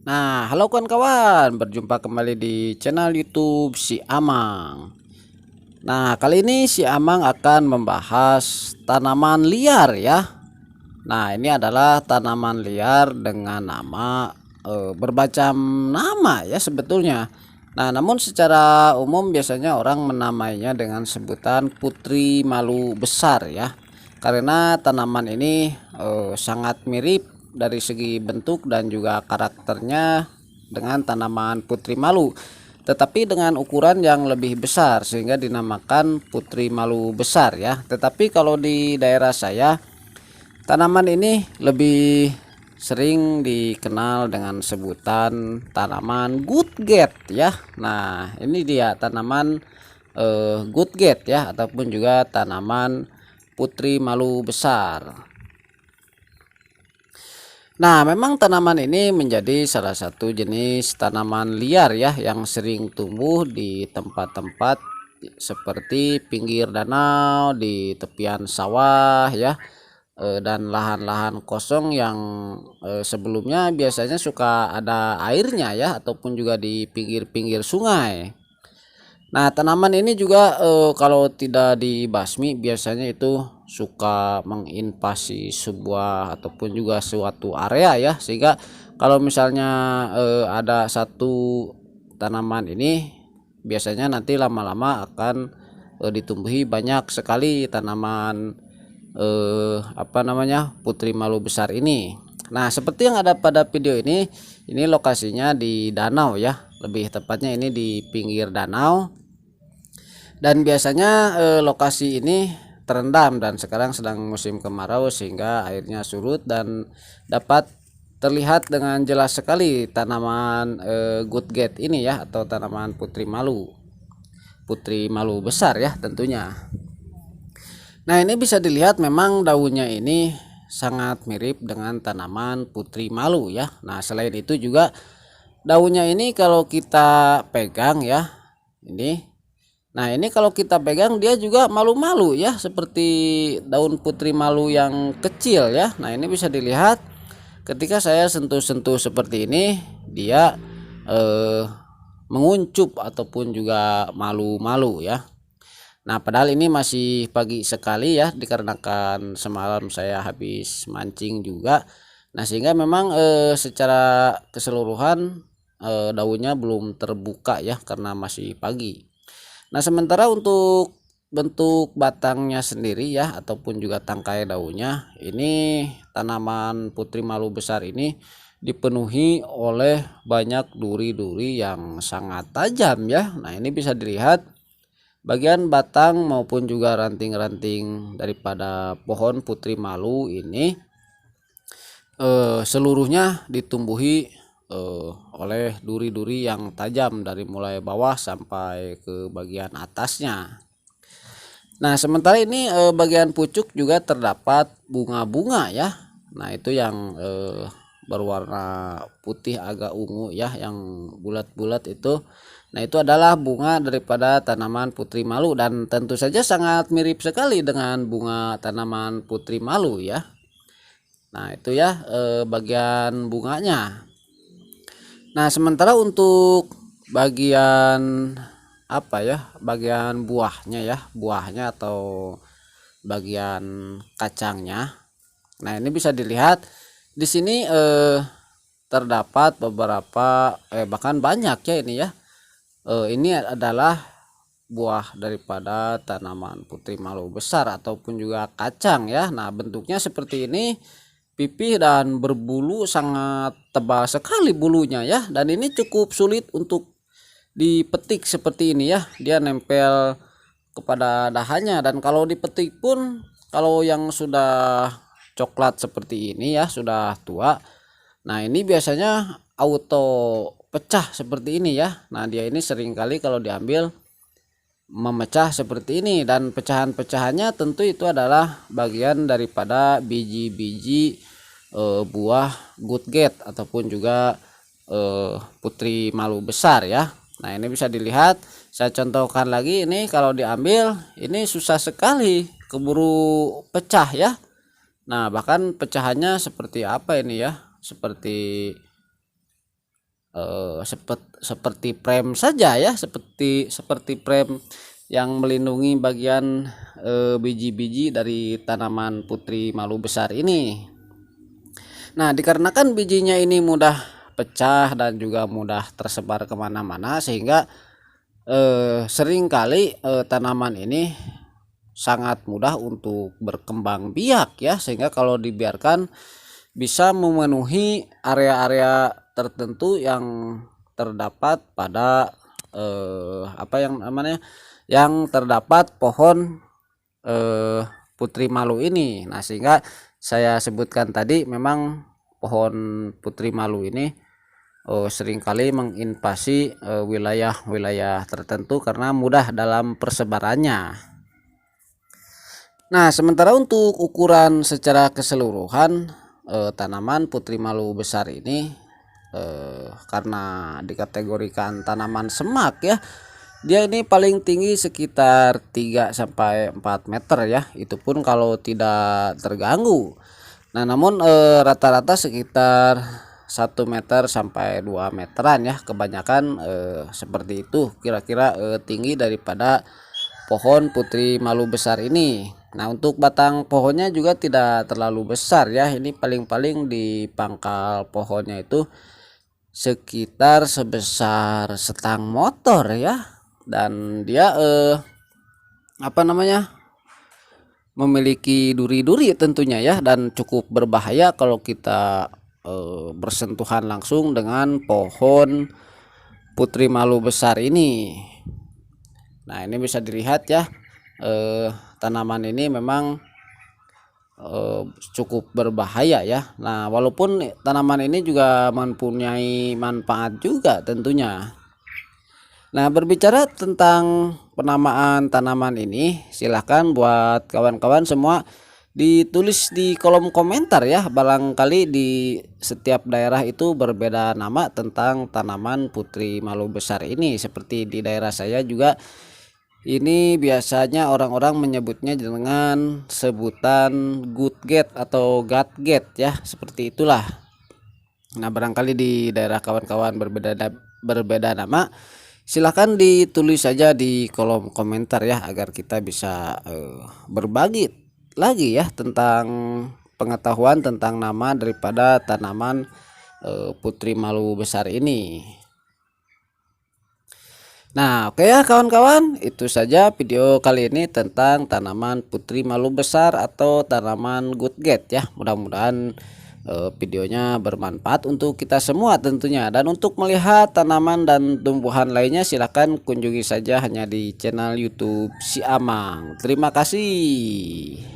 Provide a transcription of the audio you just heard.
Nah, halo kawan-kawan, berjumpa kembali di channel YouTube Si Amang. Nah, kali ini Si Amang akan membahas tanaman liar ya. Nah, ini adalah tanaman liar dengan nama bermacam nama ya sebetulnya. Nah, namun secara umum biasanya orang menamainya dengan sebutan putri malu besar ya. Karena tanaman ini sangat mirip dari segi bentuk dan juga karakternya dengan tanaman putri malu, tetapi dengan ukuran yang lebih besar sehingga dinamakan putri malu besar ya. Tetapi kalau di daerah saya, tanaman ini lebih sering dikenal dengan sebutan tanaman gutget ya. Nah, ini dia tanaman gutget ya, ataupun juga tanaman putri malu besar. Nah, memang tanaman ini menjadi salah satu jenis tanaman liar ya yang sering tumbuh di tempat-tempat seperti pinggir danau, di tepian sawah ya, dan lahan-lahan kosong yang sebelumnya biasanya suka ada airnya ya, ataupun juga di pinggir-pinggir sungai. Nah, tanaman ini juga kalau tidak dibasmi biasanya itu suka menginvasi sebuah ataupun juga suatu area ya, sehingga kalau misalnya ada satu tanaman ini biasanya nanti lama-lama akan ditumbuhi banyak sekali tanaman putri malu besar ini. Nah, seperti yang ada pada video ini lokasinya di danau ya, lebih tepatnya ini di pinggir danau. Dan biasanya lokasi ini terendam dan sekarang sedang musim kemarau sehingga airnya surut, dan dapat terlihat dengan jelas sekali tanaman gutget ini ya, atau tanaman putri malu besar ya tentunya. Nah, ini bisa dilihat memang daunnya ini sangat mirip dengan tanaman putri malu ya. Nah, selain itu juga daunnya ini kalau kita pegang ya, ini. Nah, ini kalau kita pegang dia juga malu-malu ya, seperti daun putri malu yang kecil ya. Nah, ini bisa dilihat ketika saya sentuh-sentuh seperti ini, dia menguncup ataupun juga malu-malu ya. Nah, padahal ini masih pagi sekali ya, dikarenakan semalam saya habis mancing juga. Nah, sehingga memang secara keseluruhan daunnya belum terbuka ya, karena masih pagi. Nah, sementara untuk bentuk batangnya sendiri ya, ataupun juga tangkai daunnya, ini tanaman putri malu besar ini dipenuhi oleh banyak duri-duri yang sangat tajam ya. Nah, ini bisa dilihat bagian batang maupun juga ranting-ranting daripada pohon putri malu ini seluruhnya ditumbuhi oleh duri-duri yang tajam dari mulai bawah sampai ke bagian atasnya. Nah, sementara ini bagian pucuk juga terdapat bunga-bunga ya. Nah, itu yang berwarna putih agak ungu ya, yang bulat-bulat itu. Nah, itu adalah bunga daripada tanaman putri malu, dan tentu saja sangat mirip sekali dengan bunga tanaman putri malu ya. Nah, itu ya bagian bunganya. Nah, sementara untuk bagian bagian buahnya ya, buahnya atau bagian kacangnya. Nah, ini bisa dilihat di sini terdapat beberapa bahkan banyak ya ini ya. Ini adalah buah daripada tanaman putri malu besar ataupun juga kacang ya. Nah, bentuknya seperti ini, pipih dan berbulu, sangat tebal sekali bulunya ya, dan ini cukup sulit untuk dipetik seperti ini ya. Dia nempel kepada dahannya, dan kalau dipetik pun kalau yang sudah coklat seperti ini ya, sudah tua, nah ini biasanya auto pecah seperti ini ya. Nah, dia ini seringkali kalau diambil memecah seperti ini, dan pecahan-pecahannya tentu itu adalah bagian daripada biji-biji buah gutget ataupun juga putri malu besar ya. Nah, ini bisa dilihat, saya contohkan lagi, ini kalau diambil ini susah sekali keburu pecah ya. Nah, bahkan pecahannya seperti apa ini ya, seperti seperti frame saja ya, seperti frame yang melindungi bagian biji-biji dari tanaman putri malu besar ini. Nah, dikarenakan bijinya ini mudah pecah dan juga mudah tersebar kemana-mana, sehingga seringkali tanaman ini sangat mudah untuk berkembang biak ya, sehingga kalau dibiarkan bisa memenuhi area-area tertentu yang terdapat pada apa yang namanya, yang terdapat pohon putri malu ini. Nah, sehingga saya sebutkan tadi, memang pohon putri malu ini seringkali menginvasi wilayah-wilayah tertentu karena mudah dalam persebarannya. Nah, sementara untuk ukuran secara keseluruhan tanaman putri malu besar ini karena dikategorikan tanaman semak ya, dia ini paling tinggi sekitar 3 sampai 4 meter ya, itu pun kalau tidak terganggu. Nah, namun rata-rata sekitar 1 meter sampai 2 meteran ya, kebanyakan seperti itu kira-kira tinggi daripada pohon putri malu besar ini. Nah, untuk batang pohonnya juga tidak terlalu besar ya, ini paling-paling di pangkal pohonnya itu sekitar sebesar setang motor ya, dan dia apa namanya, memiliki duri-duri tentunya ya, dan cukup berbahaya kalau kita bersentuhan langsung dengan pohon putri malu besar ini. Nah, ini bisa dilihat ya, tanaman ini memang cukup berbahaya ya. Nah, walaupun tanaman ini juga mempunyai manfaat juga tentunya. Nah, berbicara tentang penamaan tanaman ini, silahkan buat kawan-kawan semua ditulis di kolom komentar ya, barangkali di setiap daerah itu berbeda nama tentang tanaman putri malu besar ini. Seperti di daerah saya juga, ini biasanya orang-orang menyebutnya dengan sebutan gutget atau gatget ya, seperti itulah. Nah, barangkali di daerah kawan-kawan berbeda nama, silahkan ditulis saja di kolom komentar ya, agar kita bisa berbagi lagi ya tentang pengetahuan tentang nama daripada tanaman putri malu besar ini. Nah, oke ya kawan-kawan, itu saja video kali ini tentang tanaman putri malu besar atau tanaman gutget ya. Mudah-mudahan videonya bermanfaat untuk kita semua tentunya. Dan untuk melihat tanaman dan tumbuhan lainnya, silahkan kunjungi saja hanya di channel YouTube Si Amang. Terima kasih.